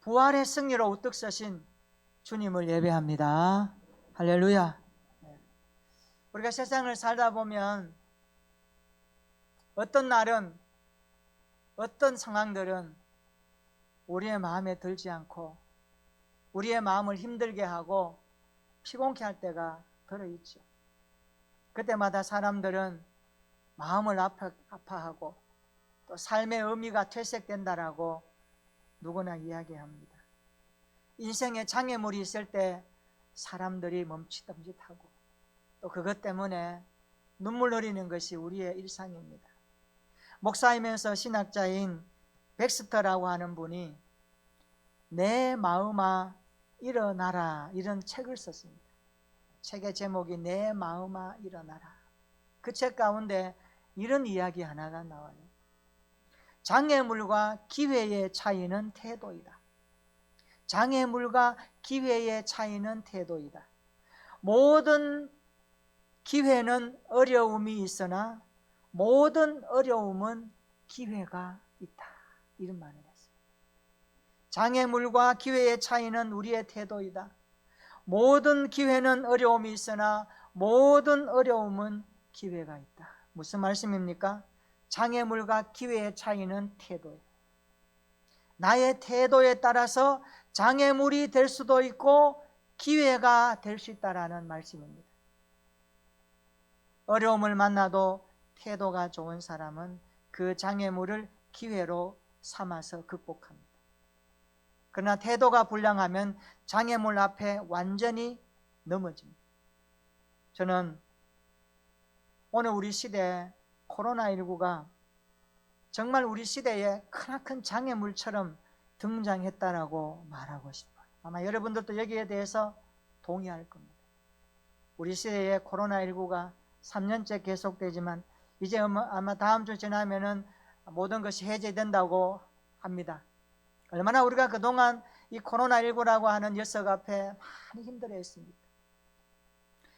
부활의 승리로 우뚝 서신 주님을 예배합니다. 할렐루야. 우리가 세상을 살다 보면 어떤 날은, 어떤 상황들은 우리의 마음에 들지 않고 우리의 마음을 힘들게 하고 피곤케 할 때가 들어있죠. 그때마다 사람들은 마음을 아파하고 또 삶의 의미가 퇴색된다라고 누구나 이야기합니다. 인생에 장애물이 있을 때 사람들이 멈칫멈칫하고 또 그것 때문에 눈물 흘리는 것이 우리의 일상입니다. 목사이면서 신학자인 백스터라고 하는 분이 내 마음아 일어나라 이런 책을 썼습니다. 책의 제목이 내 마음아 일어나라. 그 책 가운데 이런 이야기 하나가 나와요. 장애물과 기회의 차이는 태도이다. 장애물과 기회의 차이는 태도이다. 모든 기회는 어려움이 있으나 모든 어려움은 기회가 있다. 이런 말을 했어요. 장애물과 기회의 차이는 우리의 태도이다. 모든 기회는 어려움이 있으나 모든 어려움은 기회가 있다. 무슨 말씀입니까? 장애물과 기회의 차이는 태도예요. 나의 태도에 따라서 장애물이 될 수도 있고 기회가 될 수 있다라는 말씀입니다. 어려움을 만나도 태도가 좋은 사람은 그 장애물을 기회로 삼아서 극복합니다. 그러나 태도가 불량하면 장애물 앞에 완전히 넘어집니다. 저는 오늘 우리 시대에 코로나19가 정말 우리 시대에 크나큰 장애물처럼 등장했다라고 말하고 싶어요. 아마 여러분들도 여기에 대해서 동의할 겁니다. 우리 시대에 코로나19가 3년째 계속되지만 이제 아마 다음 주 지나면은 모든 것이 해제된다고 합니다. 얼마나 우리가 그동안 이 코로나19라고 하는 녀석 앞에 많이 힘들어했습니까?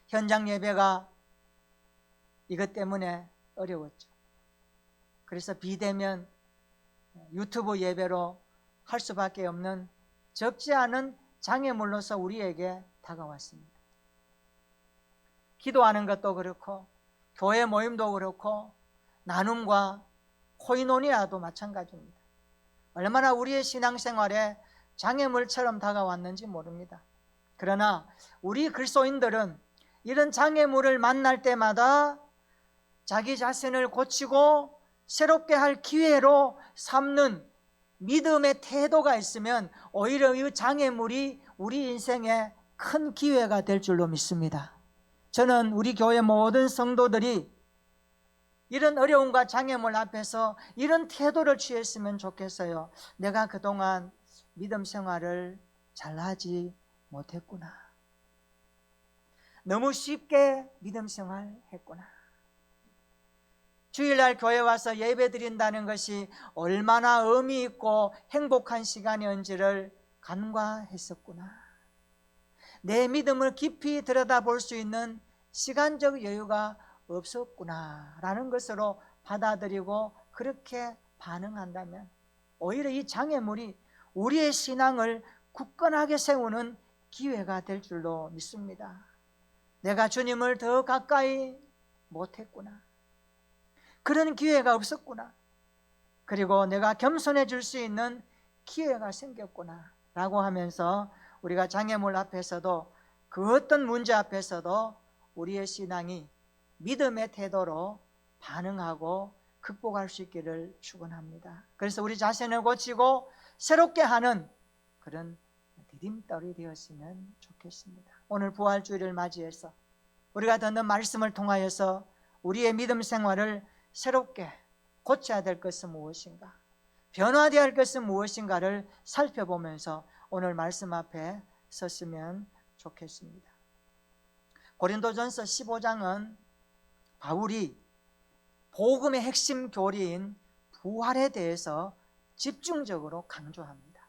현장 예배가 이것 때문에 어려웠죠. 그래서 비대면 유튜브 예배로 할 수밖에 없는 적지 않은 장애물로서 우리에게 다가왔습니다. 기도하는 것도 그렇고 교회 모임도 그렇고 나눔과 코이노니아도 마찬가지입니다. 얼마나 우리의 신앙생활에 장애물처럼 다가왔는지 모릅니다. 그러나 우리 그리스도인들은 이런 장애물을 만날 때마다 자기 자신을 고치고 새롭게 할 기회로 삼는 믿음의 태도가 있으면 오히려 이 장애물이 우리 인생에 큰 기회가 될 줄로 믿습니다. 저는 우리 교회 모든 성도들이 이런 어려움과 장애물 앞에서 이런 태도를 취했으면 좋겠어요. 내가 그동안 믿음 생활을 잘하지 못했구나. 너무 쉽게 믿음 생활했구나. 주일날 교회 와서 예배 드린다는 것이 얼마나 의미 있고 행복한 시간이었는지를 간과했었구나. 내 믿음을 깊이 들여다볼 수 있는 시간적 여유가 없었구나 라는 것으로 받아들이고 그렇게 반응한다면 오히려 이 장애물이 우리의 신앙을 굳건하게 세우는 기회가 될 줄로 믿습니다. 내가 주님을 더 가까이 못했구나. 그런 기회가 없었구나. 그리고 내가 겸손해질 수 있는 기회가 생겼구나 라고 하면서 우리가 장애물 앞에서도 그 어떤 문제 앞에서도 우리의 신앙이 믿음의 태도로 반응하고 극복할 수 있기를 축원합니다. 그래서 우리 자신을 고치고 새롭게 하는 그런 디딤돌이 되었으면 좋겠습니다. 오늘 부활주일을 맞이해서 우리가 듣는 말씀을 통하여서 우리의 믿음 생활을 새롭게 고쳐야 될 것은 무엇인가, 변화되어야 할 것은 무엇인가를 살펴보면서 오늘 말씀 앞에 섰으면 좋겠습니다. 고린도전서 15장은 바울이 복음의 핵심 교리인 부활에 대해서 집중적으로 강조합니다.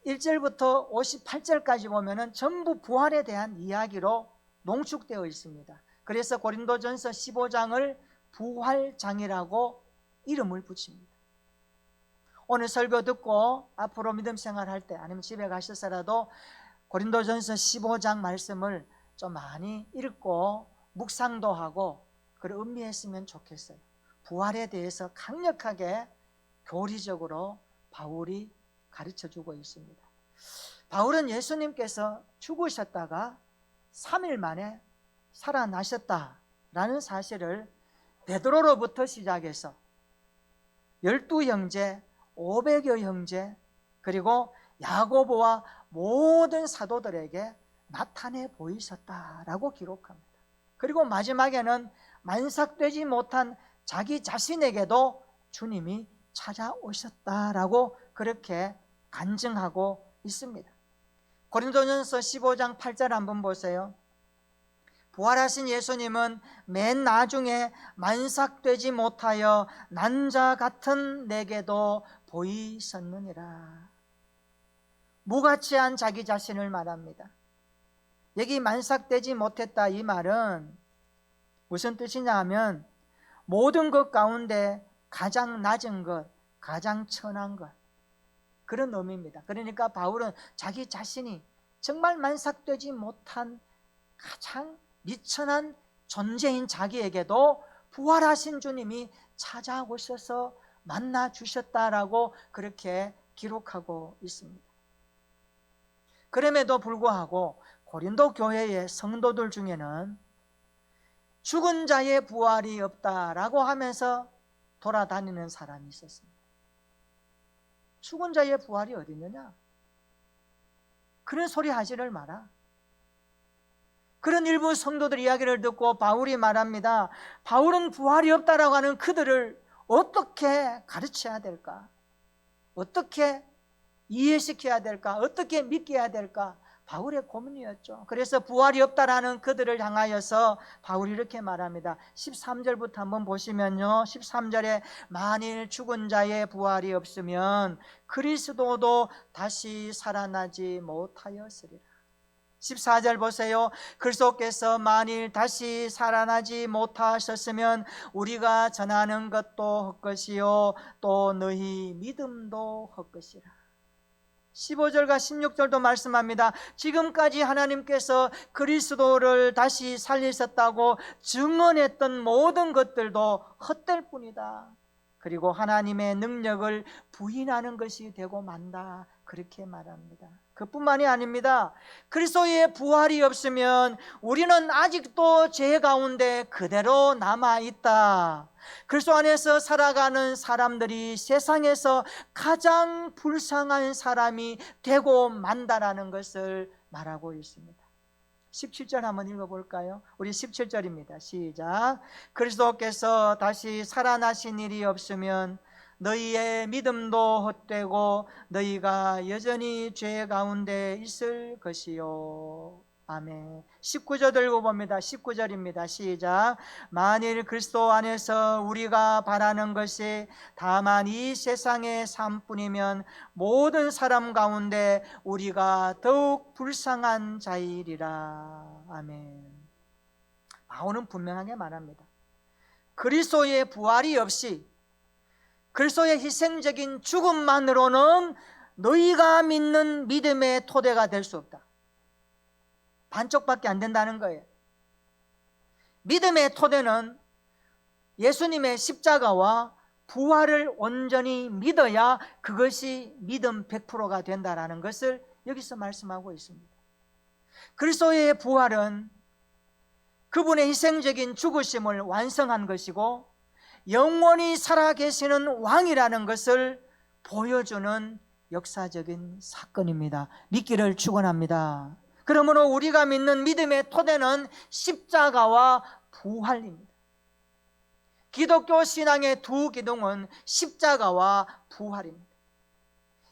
1절부터 58절까지 보면은 전부 부활에 대한 이야기로 농축되어 있습니다. 그래서 고린도전서 15장을 부활장이라고 이름을 붙입니다. 오늘 설교 듣고 앞으로 믿음 생활할 때 아니면 집에 가셔서라도 고린도전서 15장 말씀을 좀 많이 읽고 묵상도 하고 그걸 음미했으면 좋겠어요. 부활에 대해서 강력하게 교리적으로 바울이 가르쳐주고 있습니다. 바울은 예수님께서 죽으셨다가 3일 만에 살아나셨다라는 사실을 베드로로부터 시작해서 12형제, 500여 형제, 그리고 야고보와 모든 사도들에게 나타내 보이셨다라고 기록합니다. 그리고 마지막에는 만삭되지 못한 자기 자신에게도 주님이 찾아오셨다라고 그렇게 간증하고 있습니다. 고린도전서 15장 8절 한번 보세요. 부활하신 예수님은 맨 나중에 만삭되지 못하여 난 자 같은 내게도 보이셨느니라. 무가치한 자기 자신을 말합니다. 여기 만삭되지 못했다 이 말은 무슨 뜻이냐 하면 모든 것 가운데 가장 낮은 것, 가장 천한 것, 그런 의미입니다. 그러니까 바울은 자기 자신이 정말 만삭되지 못한 가장 미천한 존재인 자기에게도 부활하신 주님이 찾아오셔서 만나 주셨다라고 그렇게 기록하고 있습니다. 그럼에도 불구하고 고린도 교회의 성도들 중에는 죽은 자의 부활이 없다라고 하면서 돌아다니는 사람이 있었습니다. 죽은 자의 부활이 어디 있느냐? 그런 소리 하지를 마라. 그런 일부 성도들 이야기를 듣고 바울이 말합니다. 바울은 부활이 없다라고 하는 그들을 어떻게 가르쳐야 될까? 어떻게 이해시켜야 될까? 어떻게 믿게 해야 될까? 바울의 고민이었죠. 그래서 부활이 없다라는 그들을 향하여서 바울이 이렇게 말합니다. 13절부터 한번 보시면요, 13절에 만일 죽은 자의 부활이 없으면 그리스도도 다시 살아나지 못하였으리라. 14절 보세요. 그리스도께서 만일 다시 살아나지 못하셨으면 우리가 전하는 것도 헛것이요 또 너희 믿음도 헛것이라. 15절과 16절도 말씀합니다. 지금까지 하나님께서 그리스도를 다시 살리셨다고 증언했던 모든 것들도 헛될 뿐이다. 그리고 하나님의 능력을 부인하는 것이 되고 만다, 그렇게 말합니다. 그뿐만이 아닙니다. 그리스도의 부활이 없으면 우리는 아직도 죄 가운데 그대로 남아있다. 그리스도 안에서 살아가는 사람들이 세상에서 가장 불쌍한 사람이 되고 만다라는 것을 말하고 있습니다. 17절 한번 읽어볼까요? 우리 17절입니다. 시작. 그리스도께서 다시 살아나신 일이 없으면 너희의 믿음도 헛되고 너희가 여전히 죄 가운데 있을 것이요. 아멘. 19절 읽어봅니다. 19절입니다. 시작. 만일 그리스도 안에서 우리가 바라는 것이 다만 이 세상의 삶뿐이면 모든 사람 가운데 우리가 더욱 불쌍한 자이리라. 아멘. 바울은 분명하게 말합니다. 그리스도의 부활이 없이, 그리스도의 희생적인 죽음만으로는 너희가 믿는 믿음의 토대가 될 수 없다. 반쪽밖에 안 된다는 거예요. 믿음의 토대는 예수님의 십자가와 부활을 온전히 믿어야 그것이 믿음 100%가 된다는 것을 여기서 말씀하고 있습니다. 그리스도의 부활은 그분의 희생적인 죽으심을 완성한 것이고 영원히 살아계시는 왕이라는 것을 보여주는 역사적인 사건입니다. 믿기를 축원합니다. 그러므로 우리가 믿는 믿음의 토대는 십자가와 부활입니다. 기독교 신앙의 두 기둥은 십자가와 부활입니다.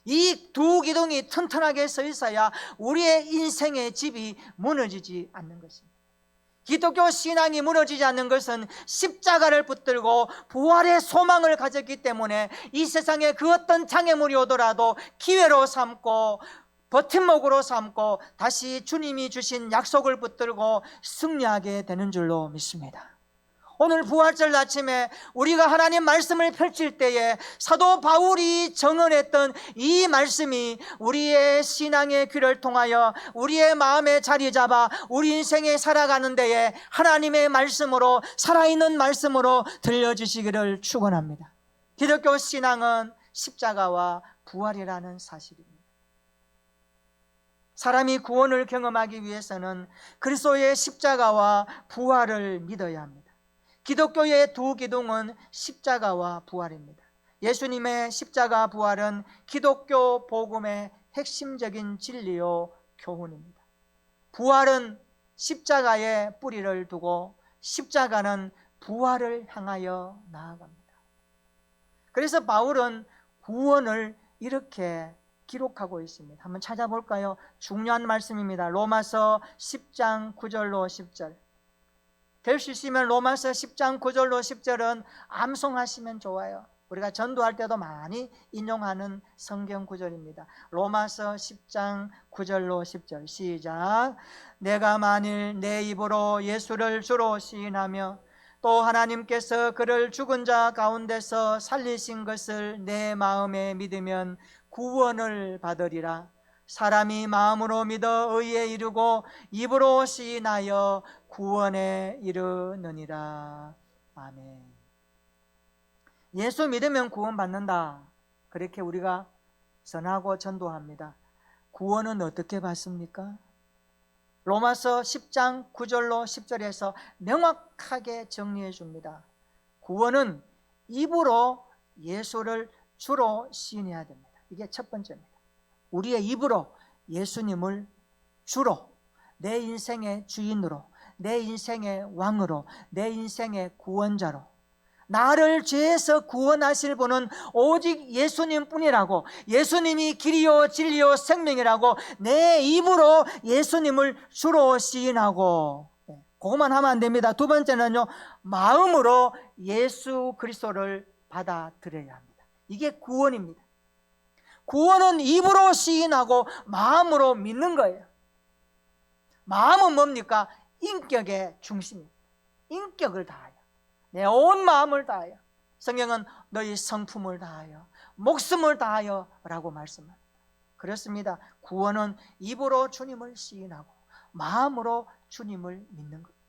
이 두 기둥이 튼튼하게 서 있어야 우리의 인생의 집이 무너지지 않는 것입니다. 기독교 신앙이 무너지지 않는 것은 십자가를 붙들고 부활의 소망을 가졌기 때문에 이 세상에 그 어떤 장애물이 오더라도 기회로 삼고 버팀목으로 삼고 다시 주님이 주신 약속을 붙들고 승리하게 되는 줄로 믿습니다. 오늘 부활절 아침에 우리가 하나님 말씀을 펼칠 때에 사도 바울이 정언했던 이 말씀이 우리의 신앙의 귀를 통하여 우리의 마음에 자리 잡아 우리 인생에 살아가는 데에 하나님의 말씀으로, 살아있는 말씀으로 들려주시기를 축원합니다. 기독교 신앙은 십자가와 부활이라는 사실입니다. 사람이 구원을 경험하기 위해서는 그리스도의 십자가와 부활을 믿어야 합니다. 기독교의 두 기둥은 십자가와 부활입니다. 예수님의 십자가 부활은 기독교 복음의 핵심적인 진리요 교훈입니다. 부활은 십자가에 뿌리를 두고 십자가는 부활을 향하여 나아갑니다. 그래서 바울은 구원을 이렇게 기록하고 있습니다. 한번 찾아볼까요? 중요한 말씀입니다. 로마서 10장 9절로 10절. 될 수 있으면 로마서 10장 9절로 10절은 암송하시면 좋아요. 우리가 전도할 때도 많이 인용하는 성경 구절입니다. 로마서 10장 9절로 10절 시작. 내가 만일 내 입으로 예수를 주로 시인하며 또 하나님께서 그를 죽은 자 가운데서 살리신 것을 내 마음에 믿으면 구원을 받으리라. 사람이 마음으로 믿어 의에 이르고 입으로 시인하여 구원에 이르느니라. 아멘. 예수 믿으면 구원받는다, 그렇게 우리가 전하고 전도합니다. 구원은 어떻게 받습니까? 로마서 10장 9절로 10절에서 명확하게 정리해 줍니다. 구원은 입으로 예수를 주로 시인해야 됩니다. 이게 첫 번째입니다. 우리의 입으로 예수님을 주로, 내 인생의 주인으로, 내 인생의 왕으로, 내 인생의 구원자로, 나를 죄에서 구원하실 분은 오직 예수님 뿐이라고, 예수님이 길이요 진리요 생명이라고 내 입으로 예수님을 주로 시인하고, 그것만 하면 안 됩니다. 두 번째는요, 마음으로 예수 그리스도를 받아들여야 합니다. 이게 구원입니다. 구원은 입으로 시인하고 마음으로 믿는 거예요. 마음은 뭡니까? 인격의 중심입니다. 인격을 다하여, 내 온 마음을 다하여, 성경은 너희 성품을 다하여, 목숨을 다하여 라고 말씀합니다. 그렇습니다. 구원은 입으로 주님을 시인하고 마음으로 주님을 믿는 겁니다.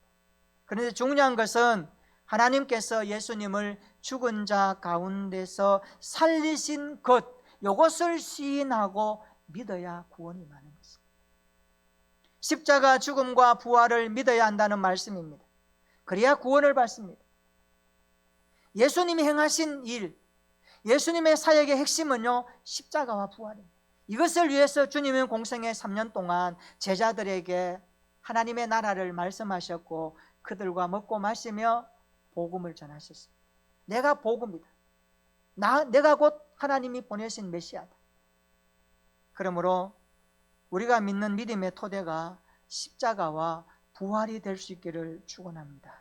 그런데 중요한 것은 하나님께서 예수님을 죽은 자 가운데서 살리신 것, 이것을 시인하고 믿어야 구원이 많은 것입니다. 십자가 죽음과 부활을 믿어야 한다는 말씀입니다. 그래야 구원을 받습니다. 예수님이 행하신 일, 예수님의 사역의 핵심은요, 십자가와 부활입니다. 이것을 위해서 주님은 공생애 3년 동안 제자들에게 하나님의 나라를 말씀하셨고 그들과 먹고 마시며 복음을 전하셨습니다. 내가 복음이다. 내가 곧 하나님이 보내신 메시아다. 그러므로 우리가 믿는 믿음의 토대가 십자가와 부활이 될 수 있기를 축원합니다.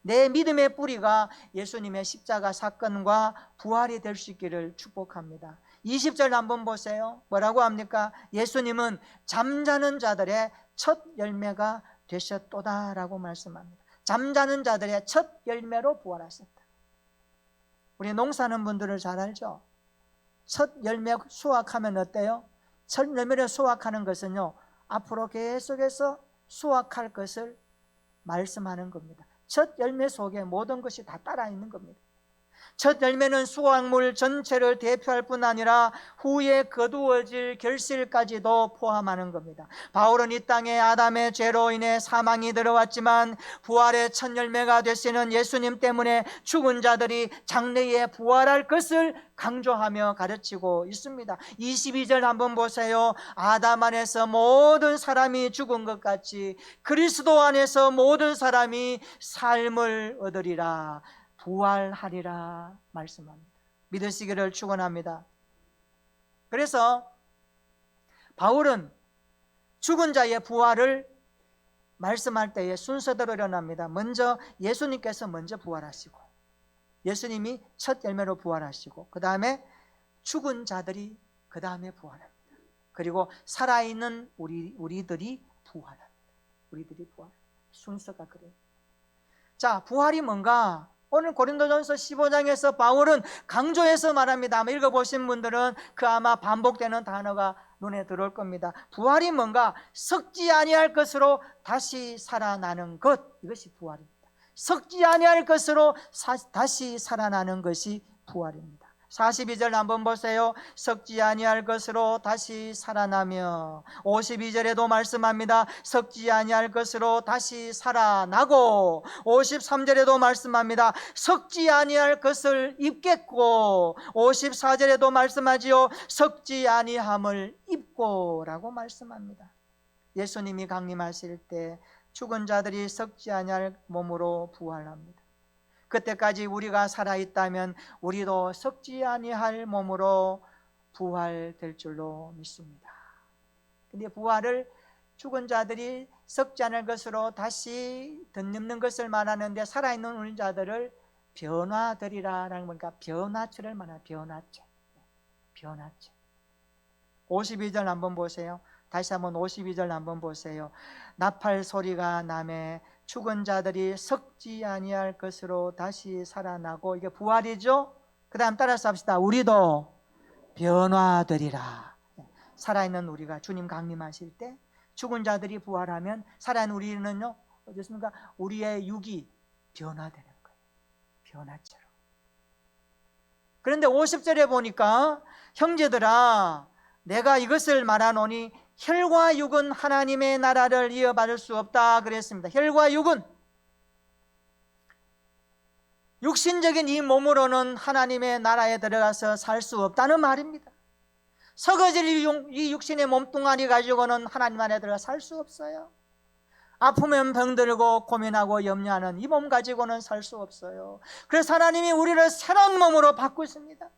내 믿음의 뿌리가 예수님의 십자가 사건과 부활이 될 수 있기를 축복합니다. 20절 한번 보세요. 뭐라고 합니까? 예수님은 잠자는 자들의 첫 열매가 되셨도다라고 말씀합니다. 잠자는 자들의 첫 열매로 부활하셨다. 우리 농사하는 분들을 잘 알죠? 첫 열매 수확하면 어때요? 첫 열매를 수확하는 것은요, 앞으로 계속해서 수확할 것을 말씀하는 겁니다. 첫 열매 속에 모든 것이 다 따라 있는 겁니다. 첫 열매는 수확물 전체를 대표할 뿐 아니라 후에 거두어질 결실까지도 포함하는 겁니다. 바울은 이 땅에 아담의 죄로 인해 사망이 들어왔지만 부활의 첫 열매가 되시는 예수님 때문에 죽은 자들이 장래에 부활할 것을 강조하며 가르치고 있습니다. 22절 한번 보세요. 아담 안에서 모든 사람이 죽은 것 같이 그리스도 안에서 모든 사람이 삶을 얻으리라, 부활하리라 말씀합니다. 믿으시기를 축원합니다. 그래서 바울은 죽은 자의 부활을 말씀할 때에 순서대로 일어납니다. 먼저 예수님께서 먼저 부활하시고, 예수님이 첫 열매로 부활하시고, 그 다음에 죽은 자들이 그 다음에 부활합니다. 그리고 살아있는 우리들이 부활합니다. 우리들이 부활. 순서가 그래요. 자, 부활이 뭔가? 오늘 고린도전서 15장에서 바울은 강조해서 말합니다. 아마 읽어보신 분들은 그 아마 반복되는 단어가 눈에 들어올 겁니다. 부활이 뭔가? 썩지 아니할 것으로 다시 살아나는 것, 이것이 부활입니다. 썩지 아니할 것으로 다시 살아나는 것이 부활입니다. 42절 한번 보세요. 썩지 아니할 것으로 다시 살아나며, 52절에도 말씀합니다. 썩지 아니할 것으로 다시 살아나고, 53절에도 말씀합니다. 썩지 아니할 것을 입겠고, 54절에도 말씀하지요. 썩지 아니함을 입고 라고 말씀합니다. 예수님이 강림하실 때 죽은 자들이 썩지 아니할 몸으로 부활합니다. 그때까지 우리가 살아있다면 우리도 썩지 아니할 몸으로 부활될 줄로 믿습니다. 근데 부활을 죽은 자들이 썩지 않을 것으로 다시 덧입는 것을 말하는데, 살아있는 우리 자들을 변화되리라 라는 거니까 변화체를 말하는 변화체. 52절 한번 보세요. 다시 한번 52절 한번 보세요. 나팔 소리가 나매 죽은 자들이 썩지 아니할 것으로 다시 살아나고, 이게 부활이죠. 그 다음 따라서 합시다. 우리도 변화되리라. 살아있는 우리가 주님 강림하실 때 죽은 자들이 부활하면 살아있는 우리는요, 어떻습니까? 우리의 육이 변화되는 거예요. 변화체로. 그런데 50절에 보니까 형제들아 내가 이것을 말하노니 혈과 육은 하나님의 나라를 이어받을 수 없다 그랬습니다. 혈과 육은, 육신적인 이 몸으로는 하나님의 나라에 들어가서 살 수 없다는 말입니다. 썩어질 이 육신의 몸뚱아리 가지고는 하나님 안에 들어가 살 수 없어요. 아프면 병들고 고민하고 염려하는 이 몸 가지고는 살 수 없어요. 그래서 하나님이 우리를 새로운 몸으로 바꾸십니다.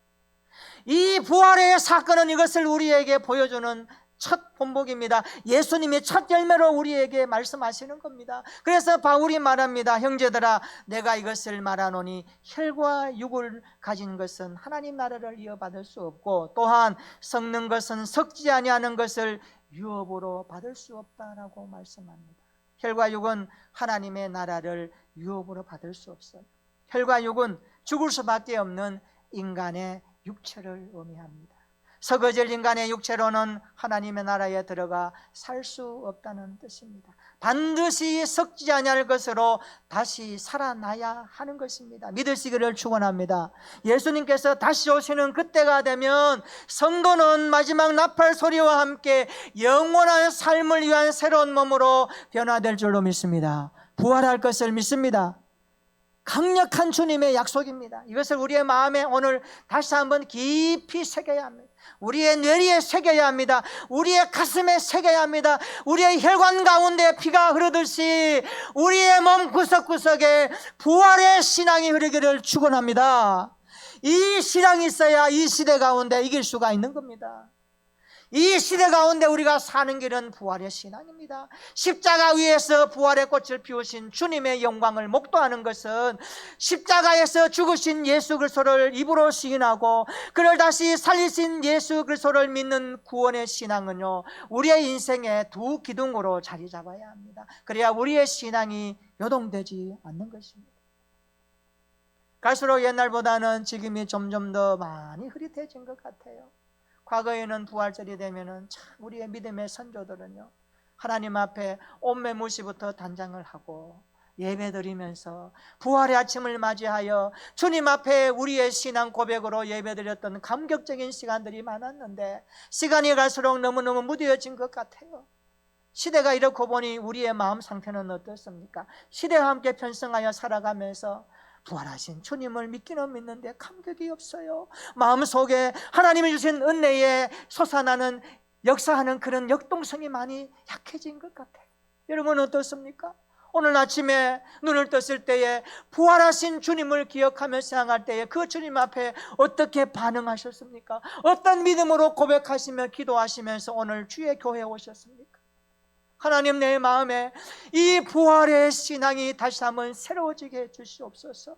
이 부활의 사건은 이것을 우리에게 보여주는 첫 본보기입니다. 예수님이 첫 열매로 우리에게 말씀하시는 겁니다. 그래서 바울이 말합니다. 형제들아 내가 이것을 말하노니 혈과 육을 가진 것은 하나님 나라를 이어받을 수 없고, 또한 썩는 것은 썩지 아니하는 것을 유업으로 받을 수 없다라고 말씀합니다. 혈과 육은 하나님의 나라를 유업으로 받을 수 없어요. 혈과 육은 죽을 수밖에 없는 인간의 육체를 의미합니다. 썩어질 인간의 육체로는 하나님의 나라에 들어가 살 수 없다는 뜻입니다. 반드시 썩지 아니할 것으로 다시 살아나야 하는 것입니다. 믿으시기를 축원합니다. 예수님께서 다시 오시는 그때가 되면 성도는 마지막 나팔 소리와 함께 영원한 삶을 위한 새로운 몸으로 변화될 줄로 믿습니다. 부활할 것을 믿습니다. 강력한 주님의 약속입니다. 이것을 우리의 마음에 오늘 다시 한번 깊이 새겨야 합니다. 우리의 뇌리에 새겨야 합니다. 우리의 가슴에 새겨야 합니다. 우리의 혈관 가운데 피가 흐르듯이 우리의 몸 구석구석에 부활의 신앙이 흐르기를 축원합니다. 이 신앙이 있어야 이 시대 가운데 이길 수가 있는 겁니다. 이 시대 가운데 우리가 사는 길은 부활의 신앙입니다. 십자가 위에서 부활의 꽃을 피우신 주님의 영광을 목도하는 것은, 십자가에서 죽으신 예수 그리스도를 입으로 시인하고 그를 다시 살리신 예수 그리스도를 믿는 구원의 신앙은요, 우리의 인생의 두 기둥으로 자리 잡아야 합니다. 그래야 우리의 신앙이 요동되지 않는 것입니다. 갈수록 옛날보다는 지금이 점점 더 많이 흐릿해진 것 같아요. 과거에는 부활절이 되면은 참 우리의 믿음의 선조들은요, 하나님 앞에 온매무시부터 단장을 하고 예배드리면서 부활의 아침을 맞이하여 주님 앞에 우리의 신앙 고백으로 예배드렸던 감격적인 시간들이 많았는데, 시간이 갈수록 너무너무 무뎌진 것 같아요. 시대가 이렇고 보니 우리의 마음 상태는 어떻습니까? 시대와 함께 편성하여 살아가면서 부활하신 주님을 믿기는 믿는데 감격이 없어요. 마음속에 하나님이 주신 은혜에 솟아나는 역사하는 그런 역동성이 많이 약해진 것 같아요. 여러분 어떻습니까? 오늘 아침에 눈을 떴을 때에 부활하신 주님을 기억하며 생각할 때에 그 주님 앞에 어떻게 반응하셨습니까? 어떤 믿음으로 고백하시며 기도하시면서 오늘 주의 교회에 오셨습니까? 하나님, 내 마음에 이 부활의 신앙이 다시 한번 새로워지게 해 주시옵소서.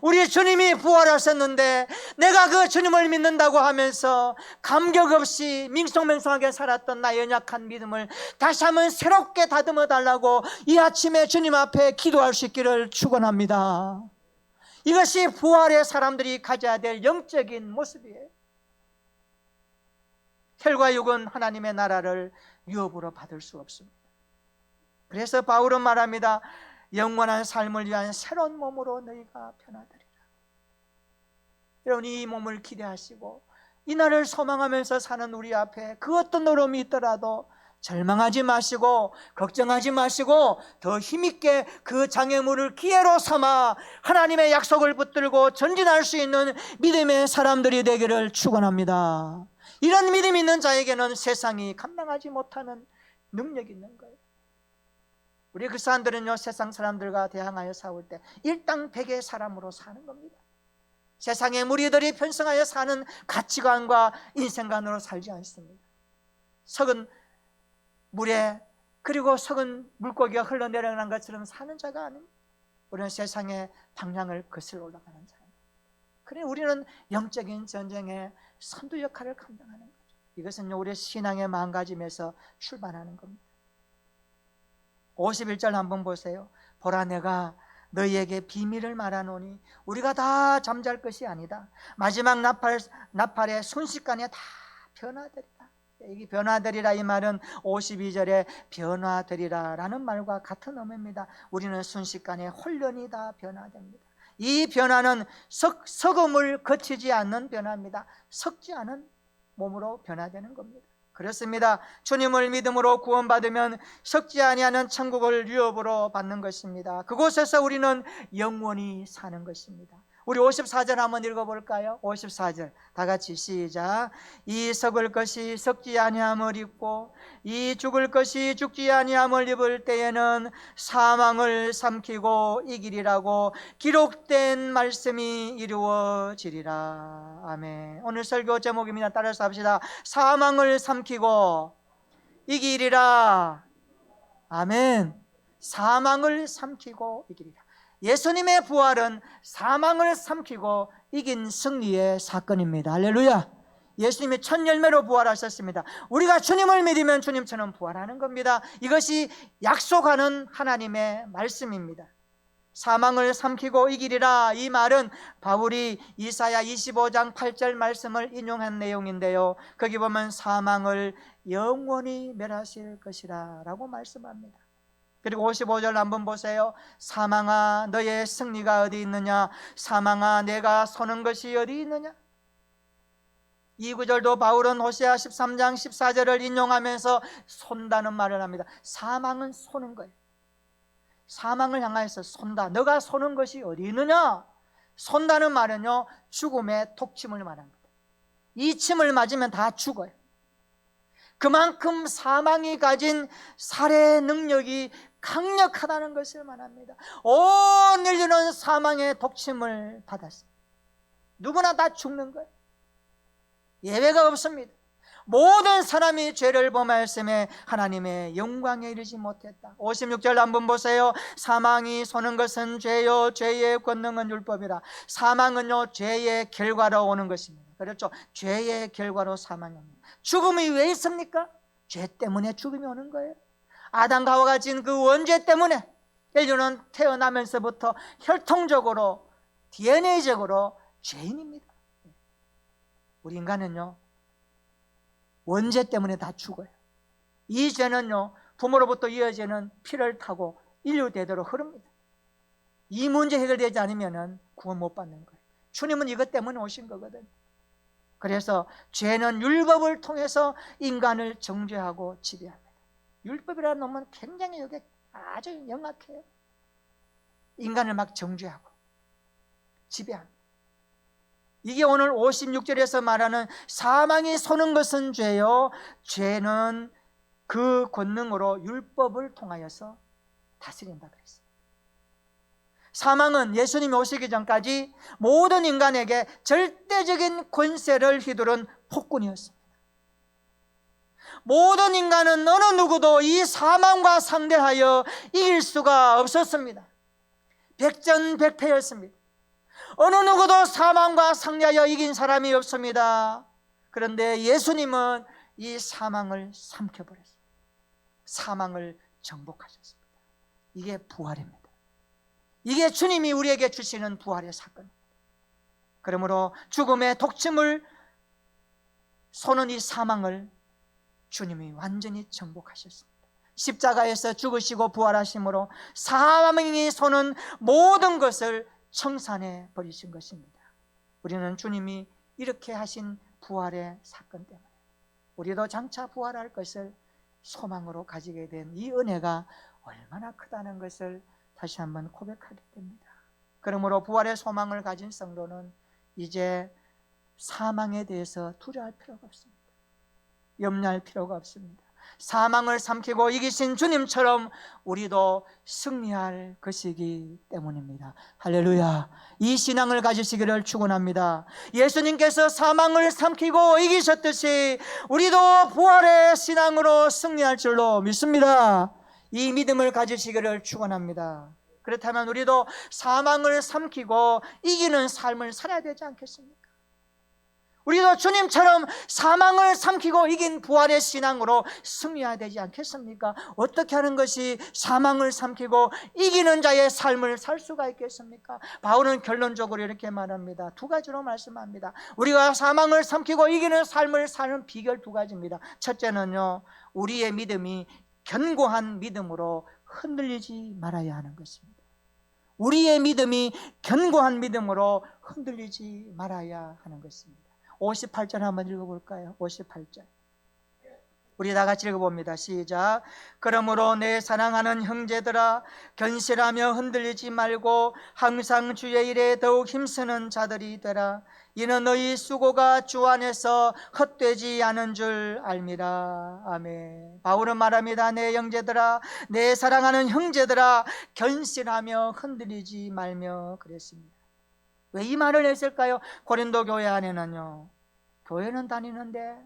우리 주님이 부활하셨는데 내가 그 주님을 믿는다고 하면서 감격 없이 밍숭맹숭하게 살았던 나의 연약한 믿음을 다시 한번 새롭게 다듬어 달라고 이 아침에 주님 앞에 기도할 수 있기를 축원합니다. 이것이 부활의 사람들이 가져야 될 영적인 모습이에요. 혈과 육은 하나님의 나라를 유업으로 받을 수 없습니다. 그래서 바울은 말합니다. 영원한 삶을 위한 새로운 몸으로 너희가 변화되리라. 여러분, 이 몸을 기대하시고 이 날을 소망하면서 사는 우리 앞에 그 어떤 어려움이 있더라도 절망하지 마시고 걱정하지 마시고 더 힘있게 그 장애물을 기회로 삼아 하나님의 약속을 붙들고 전진할 수 있는 믿음의 사람들이 되기를 축원합니다. 이런 믿음 있는 자에게는 세상이 감당하지 못하는 능력이 있는 거예요. 우리 그리스도인들은요, 세상 사람들과 대항하여 싸울 때 일당백의 사람으로 사는 겁니다. 세상의 무리들이 편성하여 사는 가치관과 인생관으로 살지 않습니다. 썩은 물에 그리고 썩은 물고기가 흘러내려가는 것처럼 사는 자가 아닙니다. 우리는 세상의 방향을 거슬러 올라가는 자입니다. 그래 우리는 영적인 전쟁의 선두 역할을 감당하는 거죠. 이것은 우리의 신앙의 마음가짐에서 출발하는 겁니다. 51절 한번 보세요. 보라, 내가 너희에게 비밀을 말하노니 우리가 다 잠잘 것이 아니다. 마지막 나팔의 순식간에 다 변화되리라. 이 변화되리라, 이 말은 52절에 변화되리라 라는 말과 같은 의미입니다. 우리는 순식간에 홀연히 다 변화됩니다. 이 변화는 썩음을 거치지 않는 변화입니다. 썩지 않은 몸으로 변화되는 겁니다. 그렇습니다. 주님을 믿음으로 구원받으면 썩지 아니하는 천국을 유업으로 받는 것입니다. 그곳에서 우리는 영원히 사는 것입니다. 우리 54절 한번 읽어볼까요? 54절 다 같이 시작. 이 썩을 것이 썩지 아니함을 입고 이 죽을 것이 죽지 아니함을 입을 때에는 사망을 삼키고 이기리라고 기록된 말씀이 이루어지리라. 아멘. 오늘 설교 제목입니다. 따라서 합시다. 사망을 삼키고 이기리라. 아멘. 사망을 삼키고 이기리라. 예수님의 부활은 사망을 삼키고 이긴 승리의 사건입니다. 할렐루야. 예수님이 첫 열매로 부활하셨습니다. 우리가 주님을 믿으면 주님처럼 부활하는 겁니다. 이것이 약속하는 하나님의 말씀입니다. 사망을 삼키고 이기리라, 이 말은 바울이 이사야 25장 8절 말씀을 인용한 내용인데요, 거기 보면 사망을 영원히 멸하실 것이라 라고 말씀합니다. 그리고 55절 한번 보세요. 사망아, 너의 승리가 어디 있느냐? 사망아, 내가 서는 것이 어디 있느냐? 이 구절도 바울은 호세아 13장 14절을 인용하면서 손다는 말을 합니다. 사망은 소는 거예요. 사망을 향하여서 손다. 너가 소는 것이 어디 있느냐? 손다는 말은요, 죽음의 독침을 말합니다. 이 침을 맞으면 다 죽어요. 그만큼 사망이 가진 살해 능력이 강력하다는 것을 말합니다. 온 인류는 사망의 독침을 받았습니다. 누구나 다 죽는 거예요. 예외가 없습니다. 모든 사람이 죄를 범하였음에 하나님의 영광에 이르지 못했다. 56절 한번 보세요. 사망이 소는 것은 죄요 죄의 권능은 율법이라. 사망은요, 죄의 결과로 오는 것입니다. 그렇죠? 죄의 결과로 사망이 옵니다. 죽음이 왜 있습니까? 죄 때문에 죽음이 오는 거예요. 아담과 하와가 가진 그 원죄 때문에 인류는 태어나면서부터 혈통적으로 DNA적으로 죄인입니다. 우리 인간은요, 원죄 때문에 다 죽어요. 이 죄는요, 부모로부터 이어지는 피를 타고 인류 대대로 흐릅니다. 이 문제 해결되지 않으면 구원 못 받는 거예요. 주님은 이것 때문에 오신 거거든요. 그래서 죄는 율법을 통해서 인간을 정죄하고 지배합니다. 율법이라는 놈은 굉장히 여기 아주 영악해요. 인간을 막 정죄하고 지배합니다. 이게 오늘 56절에서 말하는 사망이 소는 것은 죄요, 죄는 그 권능으로 율법을 통하여서 다스린다 그랬어요. 사망은 예수님이 오시기 전까지 모든 인간에게 절대적인 권세를 휘두른 폭군이었습니다. 모든 인간은 어느 누구도 이 사망과 상대하여 이길 수가 없었습니다. 백전백패였습니다. 어느 누구도 사망과 상대하여 이긴 사람이 없습니다. 그런데 예수님은 이 사망을 삼켜버렸습니다. 사망을 정복하셨습니다. 이게 부활입니다. 이게 주님이 우리에게 주시는 부활의 사건입니다. 그러므로 죽음의 독침을 쏘는 이 사망을 주님이 완전히 정복하셨습니다. 십자가에서 죽으시고 부활하심으로 사망이 쏘는 모든 것을 청산해 버리신 것입니다. 우리는 주님이 이렇게 하신 부활의 사건 때문에 우리도 장차 부활할 것을 소망으로 가지게 된 이 은혜가 얼마나 크다는 것을 다시 한번 고백하게 됩니다. 그러므로 부활의 소망을 가진 성도는 이제 사망에 대해서 두려워할 필요가 없습니다. 염려할 필요가 없습니다. 사망을 삼키고 이기신 주님처럼 우리도 승리할 것이기 때문입니다. 할렐루야. 이 신앙을 가지시기를 축원합니다. 예수님께서 사망을 삼키고 이기셨듯이 우리도 부활의 신앙으로 승리할 줄로 믿습니다. 이 믿음을 가지시기를 축원합니다. 그렇다면 우리도 사망을 삼키고 이기는 삶을 살아야 되지 않겠습니까? 우리도 주님처럼 사망을 삼키고 이긴 부활의 신앙으로 승리해야 되지 않겠습니까? 어떻게 하는 것이 사망을 삼키고 이기는 자의 삶을 살 수가 있겠습니까? 바울은 결론적으로 이렇게 말합니다. 두 가지로 말씀합니다. 우리가 사망을 삼키고 이기는 삶을 사는 비결 두 가지입니다. 첫째는요, 우리의 믿음이 견고한 믿음으로 흔들리지 말아야 하는 것입니다. 우리의 믿음이 견고한 믿음으로 흔들리지 말아야 하는 것입니다. 58절 한번 읽어볼까요? 58절 우리 다 같이 읽어봅니다. 시작. 그러므로 내 사랑하는 형제들아, 견실하며 흔들리지 말고 항상 주의 일에 더욱 힘쓰는 자들이 되라. 이는 너희 수고가 주 안에서 헛되지 않은 줄 알미라. 아멘. 바울은 말합니다. 내 형제들아, 내 사랑하는 형제들아, 견실하며 흔들리지 말며 그랬습니다. 왜 이 말을 했을까요? 고린도 교회 안에는요, 교회는 다니는데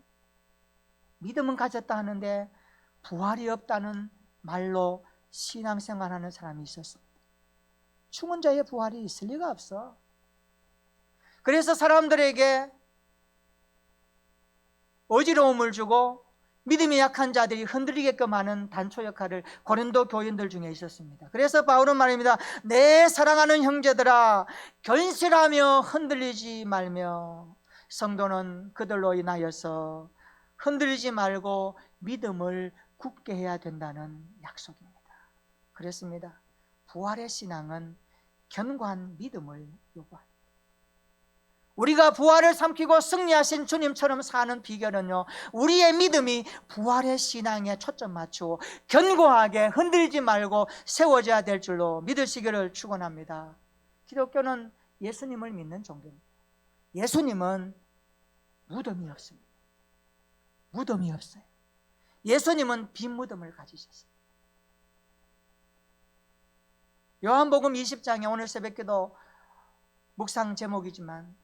믿음은 가졌다 하는데 부활이 없다는 말로 신앙생활하는 사람이 있었습니다. 죽은 자의 부활이 있을 리가 없어. 그래서 사람들에게 어지러움을 주고 믿음이 약한 자들이 흔들리게끔 하는 단초 역할을 고린도 교인들 중에 있었습니다. 그래서 바울은 말입니다. 내 사랑하는 형제들아, 견실하며 흔들리지 말며. 성도는 그들로 인하여서 흔들리지 말고 믿음을 굳게 해야 된다는 약속입니다. 그렇습니다. 부활의 신앙은 견고한 믿음을 요구합니다. 우리가 부활을 삼키고 승리하신 주님처럼 사는 비결은요, 우리의 믿음이 부활의 신앙에 초점 맞추고 견고하게 흔들지 말고 세워져야 될 줄로 믿으시기를 축원합니다. 기독교는 예수님을 믿는 종교입니다. 예수님은 무덤이 없습니다. 무덤이 없어요. 예수님은 빈 무덤을 가지셨어요. 요한복음 20장에 오늘 새벽기도 묵상 제목이지만,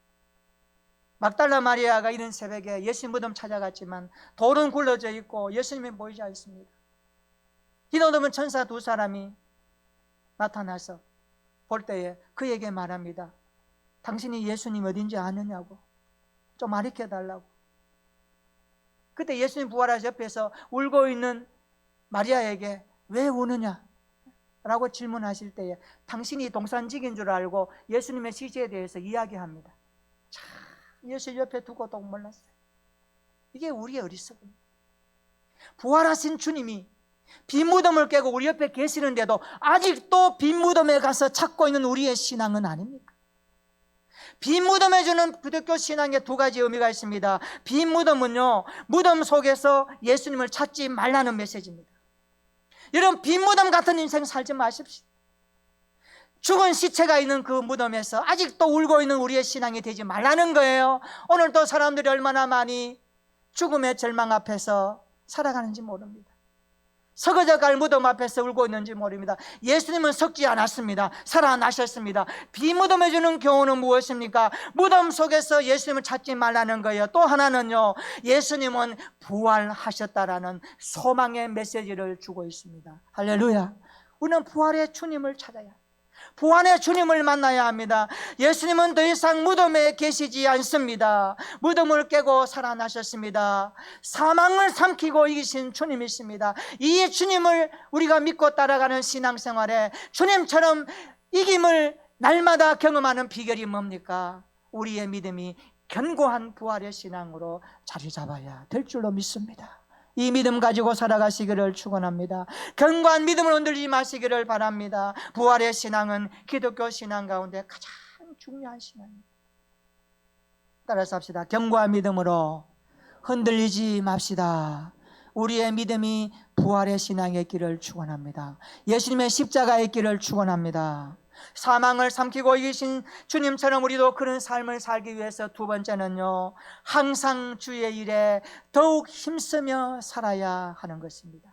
막달라 마리아가 이른 새벽에 예수님 무덤 찾아갔지만 돌은 굴러져 있고 예수님이 보이지 않습니다. 기도드문 천사 두 사람이 나타나서 볼 때에 그에게 말합니다. 당신이 예수님 어딘지 아느냐고, 좀 가르쳐달라고. 그때 예수님 부활하셔서 옆에서 울고 있는 마리아에게 왜 우느냐 라고 질문하실 때에 당신이 동산직인 줄 알고 예수님의 시제에 대해서 이야기합니다. 참 예수 옆에 두고도 몰랐어요. 이게 우리의 어리석음입니다. 부활하신 주님이 빈 무덤을 깨고 우리 옆에 계시는데도 아직도 빈 무덤에 가서 찾고 있는 우리의 신앙은 아닙니까? 빈 무덤에 주는 기독교 신앙에 두 가지 의미가 있습니다. 빈 무덤은요, 무덤 속에서 예수님을 찾지 말라는 메시지입니다. 여러분, 빈 무덤 같은 인생 살지 마십시오. 죽은 시체가 있는 그 무덤에서 아직도 울고 있는 우리의 신앙이 되지 말라는 거예요. 오늘도 사람들이 얼마나 많이 죽음의 절망 앞에서 살아가는지 모릅니다. 서거져갈 무덤 앞에서 울고 있는지 모릅니다. 예수님은 썩지 않았습니다. 살아나셨습니다. 비무덤해 주는 교훈은 무엇입니까? 무덤 속에서 예수님을 찾지 말라는 거예요. 또 하나는요, 예수님은 부활하셨다라는 소망의 메시지를 주고 있습니다. 할렐루야. 우리는 부활의 주님을 찾아야 합니다. 부활의 주님을 만나야 합니다. 예수님은 더 이상 무덤에 계시지 않습니다. 무덤을 깨고 살아나셨습니다. 사망을 삼키고 이기신 주님이십니다. 이 주님을 우리가 믿고 따라가는 신앙생활에 주님처럼 이김을 날마다 경험하는 비결이 뭡니까? 우리의 믿음이 견고한 부활의 신앙으로 자리 잡아야 될 줄로 믿습니다. 이 믿음 가지고 살아가시기를 축원합니다. 견고한 믿음을 흔들리지 마시기를 바랍니다. 부활의 신앙은 기독교 신앙 가운데 가장 중요한 신앙입니다. 따라서 합시다. 견고한 믿음으로 흔들리지 맙시다. 우리의 믿음이 부활의 신앙의 길을 축원합니다. 예수님의 십자가의 길을 축원합니다. 사망을 삼키고 이기신 주님처럼 우리도 그런 삶을 살기 위해서 두 번째는요, 항상 주의 일에 더욱 힘쓰며 살아야 하는 것입니다.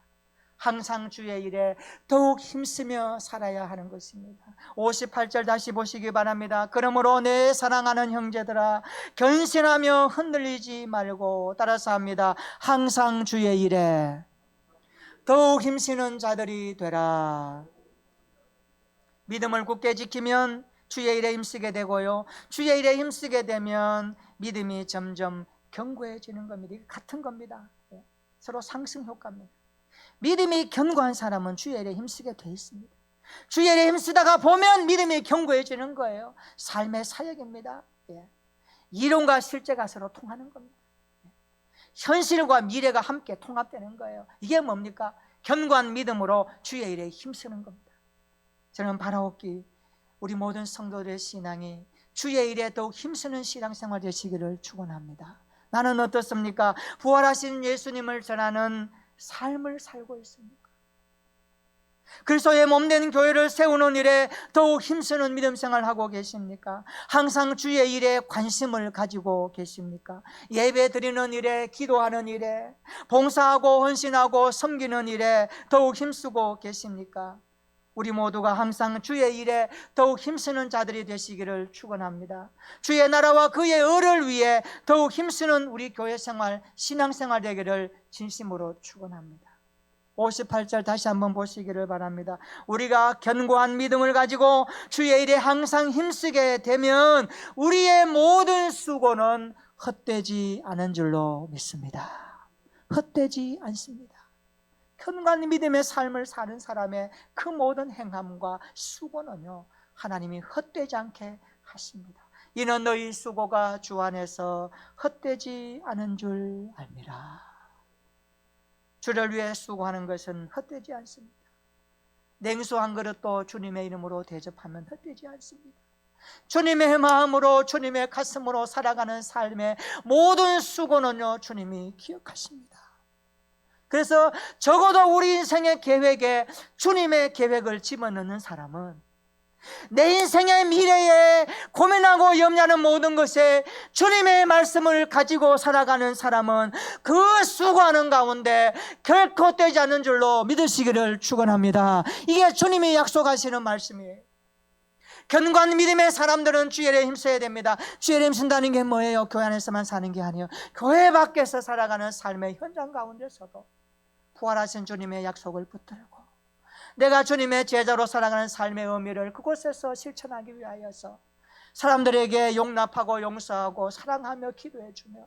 항상 주의 일에 더욱 힘쓰며 살아야 하는 것입니다. 58절 다시 보시기 바랍니다. 그러므로 내 사랑하는 형제들아, 견신하며 흔들리지 말고, 따라서 합니다. 항상 주의 일에 더욱 힘쓰는 자들이 되라. 믿음을 굳게 지키면 주의 일에 힘쓰게 되고요, 주의 일에 힘쓰게 되면 믿음이 점점 견고해지는 겁니다. 이게 같은 겁니다. 서로 상승 효과입니다. 믿음이 견고한 사람은 주의 일에 힘쓰게 돼 있습니다. 주의 일에 힘쓰다가 보면 믿음이 견고해지는 거예요. 삶의 사역입니다. 이론과 실제가 서로 통하는 겁니다. 현실과 미래가 함께 통합되는 거예요. 이게 뭡니까? 견고한 믿음으로 주의 일에 힘쓰는 겁니다. 저는 바라옵기 우리 모든 성도들의 신앙이 주의 일에 더욱 힘쓰는 신앙생활 되시기를 축원합니다. 나는 어떻습니까? 부활하신 예수님을 전하는 삶을 살고 있습니까? 그리스도의 몸된 교회를 세우는 일에 더욱 힘쓰는 믿음 생활하고 계십니까? 항상 주의 일에 관심을 가지고 계십니까? 예배 드리는 일에, 기도하는 일에, 봉사하고 헌신하고 섬기는 일에 더욱 힘쓰고 계십니까? 우리 모두가 항상 주의 일에 더욱 힘쓰는 자들이 되시기를 축원합니다. 주의 나라와 그의 의를 위해 더욱 힘쓰는 우리 교회 생활, 신앙생활 되기를 진심으로 축원합니다. 58절 다시 한번 보시기를 바랍니다. 우리가 견고한 믿음을 가지고 주의 일에 항상 힘쓰게 되면 우리의 모든 수고는 헛되지 않은 줄로 믿습니다. 헛되지 않습니다. 견고한 믿음의 삶을 사는 사람의 그 모든 행함과 수고는요, 하나님이 헛되지 않게 하십니다. 이는 너희 수고가 주 안에서 헛되지 않은 줄 알미라. 주를 위해 수고하는 것은 헛되지 않습니다. 냉수 한 그릇도 주님의 이름으로 대접하면 헛되지 않습니다. 주님의 마음으로, 주님의 가슴으로 살아가는 삶의 모든 수고는요, 주님이 기억하십니다. 그래서 적어도 우리 인생의 계획에 주님의 계획을 집어넣는 사람은, 내 인생의 미래에 고민하고 염려하는 모든 것에 주님의 말씀을 가지고 살아가는 사람은 그 수고하는 가운데 결코 떼지 않는 줄로 믿으시기를 축원합니다. 이게 주님이 약속하시는 말씀이에요. 견고한 믿음의 사람들은 주의 일에 힘써야 됩니다. 주의 일에 힘쓴다는 게 뭐예요? 교회 안에서만 사는 게 아니에요. 교회 밖에서 살아가는 삶의 현장 가운데서도 부활하신 주님의 약속을 붙들고 내가 주님의 제자로 살아가는 삶의 의미를 그곳에서 실천하기 위하여서 사람들에게 용납하고 용서하고 사랑하며 기도해주며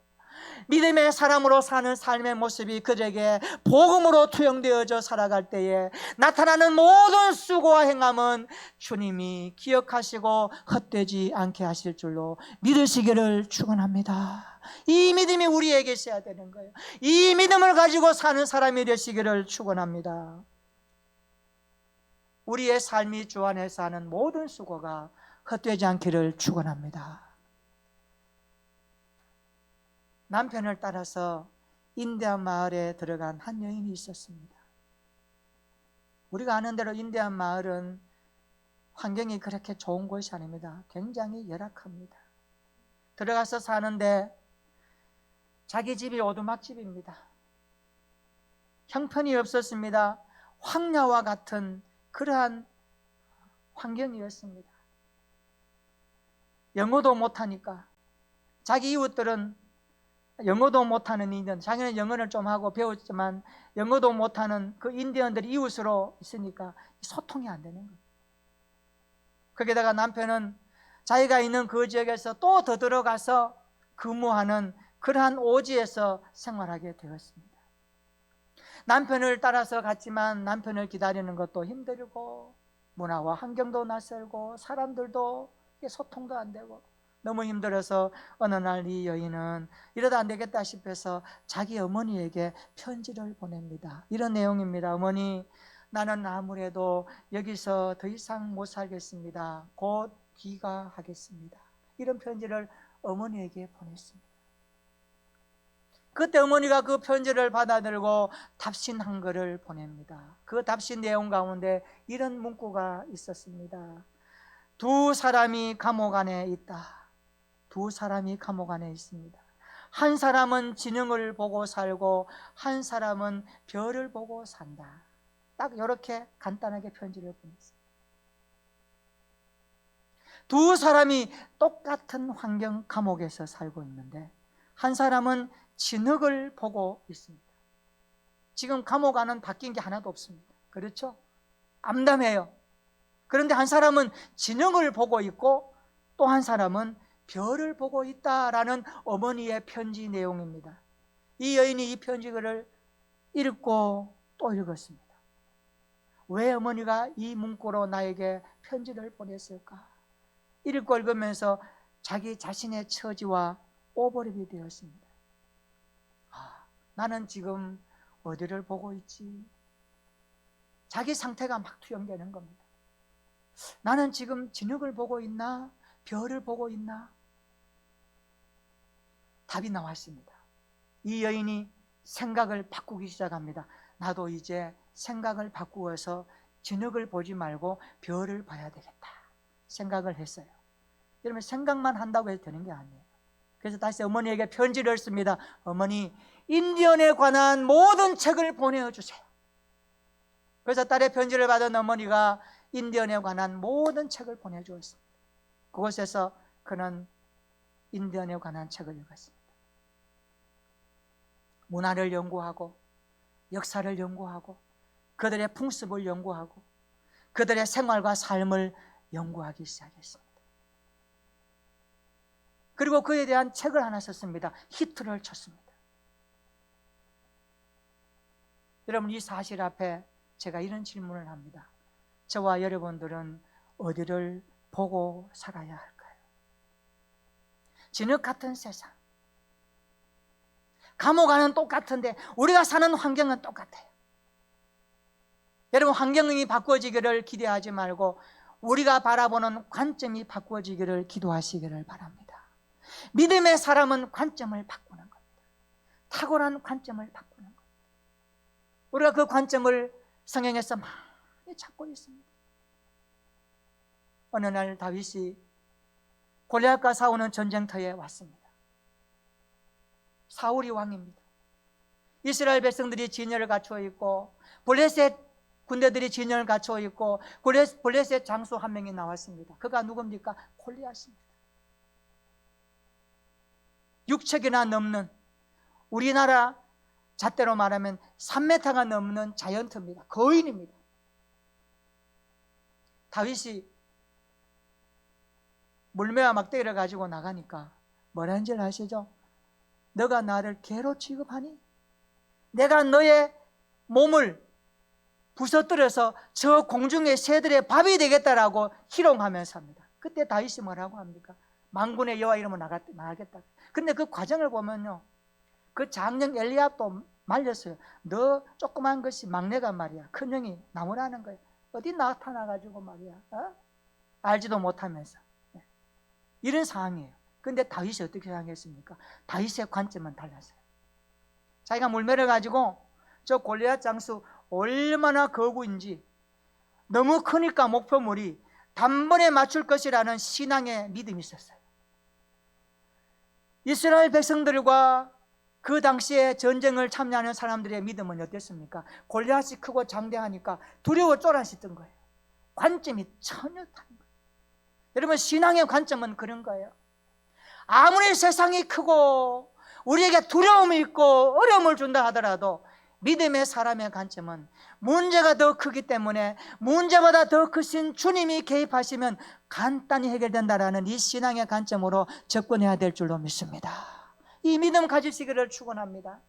믿음의 사람으로 사는 삶의 모습이 그들에게 복음으로 투영되어져 살아갈 때에 나타나는 모든 수고와 행함은 주님이 기억하시고 헛되지 않게 하실 줄로 믿으시기를 축원합니다. 이 믿음이 우리에게 있어야 되는 거예요. 이 믿음을 가지고 사는 사람이 되시기를 축원합니다. 우리의 삶이 주 안에서 하는 모든 수고가 헛되지 않기를 축원합니다. 남편을 따라서 인디안 마을에 들어간 한 여인이 있었습니다. 우리가 아는 대로 인디안 마을은 환경이 그렇게 좋은 곳이 아닙니다. 굉장히 열악합니다. 들어가서 사는데 자기 집이 오두막집입니다. 형편이 없었습니다. 황야와 같은 그러한 환경이었습니다. 영어도 못하니까 자기 이웃들은 영어도 못하는 인디언, 자기는 영어를 좀 하고 배웠지만 영어도 못하는 그 인디언들이 이웃으로 있으니까 소통이 안 되는 거예요. 거기다가 남편은 자기가 있는 그 지역에서 또 더 들어가서 근무하는 그러한 오지에서 생활하게 되었습니다. 남편을 따라서 갔지만 남편을 기다리는 것도 힘들고 문화와 환경도 낯설고 사람들도 소통도 안 되고 너무 힘들어서 어느 날 이 여인은 이러다 안 되겠다 싶어서 자기 어머니에게 편지를 보냅니다. 이런 내용입니다. 어머니, 나는 아무래도 여기서 더 이상 못 살겠습니다. 곧 귀가하겠습니다. 이런 편지를 어머니에게 보냈습니다. 그때 어머니가 그 편지를 받아들고 답신 한 글을 보냅니다. 그 답신 내용 가운데 이런 문구가 있었습니다. 두 사람이 감옥 안에 있다. 두 사람이 감옥 안에 있습니다. 한 사람은 진영을 보고 살고 한 사람은 별을 보고 산다. 딱 이렇게 간단하게 편지를 보냈어요. 두 사람이 똑같은 환경 감옥에서 살고 있는데 한 사람은 진흙을 보고 있습니다. 지금 감옥 안은 바뀐 게 하나도 없습니다. 그렇죠? 암담해요. 그런데 한 사람은 진흙을 보고 있고 또 한 사람은 별을 보고 있다라는 어머니의 편지 내용입니다. 이 여인이 이 편지글을 읽고 또 읽었습니다. 왜 어머니가 이 문구로 나에게 편지를 보냈을까? 읽고 읽으면서 자기 자신의 처지와 오버랩이 되었습니다. 나는 지금 어디를 보고 있지? 자기 상태가 막 투영되는 겁니다. 나는 지금 진흙을 보고 있나? 별을 보고 있나? 답이 나왔습니다. 이 여인이 생각을 바꾸기 시작합니다. 나도 이제 생각을 바꾸어서 진흙을 보지 말고 별을 봐야 되겠다 생각을 했어요. 여러분, 생각만 한다고 해도 되는 게 아니에요. 그래서 다시 어머니에게 편지를 씁니다. 어머니, 인디언에 관한 모든 책을 보내주세요. 그래서 딸의 편지를 받은 어머니가 인디언에 관한 모든 책을 보내주었습니다. 그곳에서 그는 인디언에 관한 책을 읽었습니다. 문화를 연구하고 역사를 연구하고 그들의 풍습을 연구하고 그들의 생활과 삶을 연구하기 시작했습니다. 그리고 그에 대한 책을 하나 썼습니다. 히트를 쳤습니다. 여러분, 이 사실 앞에 제가 이런 질문을 합니다. 저와 여러분들은 어디를 보고 살아야 할까요? 진흙 같은 세상, 감옥 안은 똑같은데 우리가 사는 환경은 똑같아요. 여러분, 환경이 바꿔지기를 기대하지 말고 우리가 바라보는 관점이 바꿔지기를 기도하시기를 바랍니다. 믿음의 사람은 관점을 바꾸는 겁니다. 탁월한 관점을 바꾸는 겁니다. 우리가 그 관점을 성경에서 많이 찾고 있습니다. 어느 날 다윗이 골리앗과 싸우는 전쟁터에 왔습니다. 사울이 왕입니다. 이스라엘 백성들이 진열을 갖추어 있고 블레셋 군대들이 진열을 갖추어 있고 블레셋 장수 한 명이 나왔습니다. 그가 누굽니까? 골리앗입니다. 6척이나 넘는, 우리나라 잣대로 말하면 3m가 넘는 자이언트입니다. 거인입니다. 다윗이 물매와 막대기를 가지고 나가니까 뭐라는 줄 아시죠? 너가 나를 개로 취급하니? 내가 너의 몸을 부서뜨려서 저 공중의 새들의 밥이 되겠다라고 희롱하면서 합니다. 그때 다윗이 뭐라고 합니까? 만군의 여호와 이름으로 나가겠다. 근데 그 과정을 보면요, 그 장령 엘리압도 말렸어요. 너 조그만 것이 막내가 말이야, 큰형이 나무라는 거야. 어디 나타나가지고 말이야, 알지도 못하면서. 이런 상황이에요. 근데 다윗이 어떻게 생각했습니까? 다윗의 관점은 달랐어요. 자기가 물매를 가지고 저 골리앗 장수 얼마나 거구인지, 너무 크니까 목표물이 단번에 맞출 것이라는 신앙의 믿음이 있었어요. 이스라엘 백성들과 그 당시에 전쟁을 참여하는 사람들의 믿음은 어땠습니까? 골리앗이 크고 장대하니까 두려워 쫄아시던 거예요. 관점이 전혀 다른 거예요. 여러분, 신앙의 관점은 그런 거예요. 아무리 세상이 크고 우리에게 두려움이 있고 어려움을 준다 하더라도 믿음의 사람의 관점은 문제가 더 크기 때문에 문제보다 더 크신 주님이 개입하시면 간단히 해결된다라는 이 신앙의 관점으로 접근해야 될 줄로 믿습니다. 이 믿음 가지시기를 축원합니다.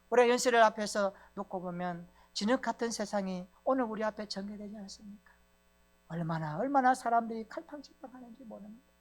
우리가 연세를 앞에서 놓고 보면 진흙 같은 세상이 오늘 우리 앞에 전개되지 않습니까? 얼마나 사람들이 칼팡질팡하는지 모릅니다.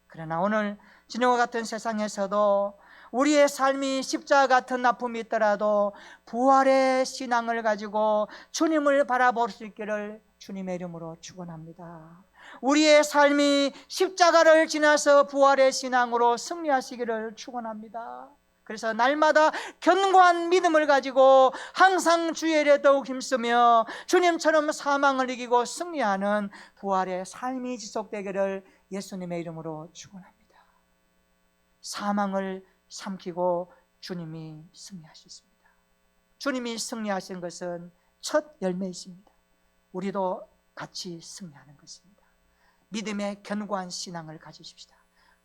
그러나 오늘 진흙과 같은 세상에서도 우리의 삶이 십자가 같은 아픔이 있더라도 부활의 신앙을 가지고 주님을 바라볼 수 있기를 주님의 이름으로 축원합니다. 우리의 삶이 십자가를 지나서 부활의 신앙으로 승리하시기를 축원합니다. 그래서 날마다 견고한 믿음을 가지고 항상 주의 일에 더욱 힘쓰며 주님처럼 사망을 이기고 승리하는 부활의 삶이 지속되기를 예수님의 이름으로 축원합니다. 사망을 삼키고 주님이 승리하셨습니다. 주님이 승리하신 것은 첫 열매이십니다. 우리도 같이 승리하는 것입니다. 믿음의 견고한 신앙을 가지십시다.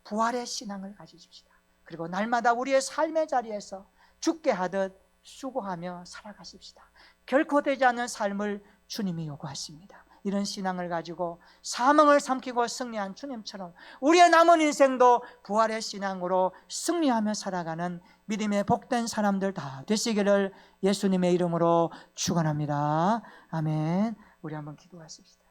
부활의 신앙을 가지십시다. 그리고 날마다 우리의 삶의 자리에서 죽게 하듯 수고하며 살아가십시다. 결코 되지 않는 삶을 주님이 요구하십니다. 이런 신앙을 가지고 사망을 삼키고 승리한 주님처럼 우리의 남은 인생도 부활의 신앙으로 승리하며 살아가는 믿음의 복된 사람들 다 되시기를 예수님의 이름으로 축원합니다. 아멘. 우리 한번 기도하십시다.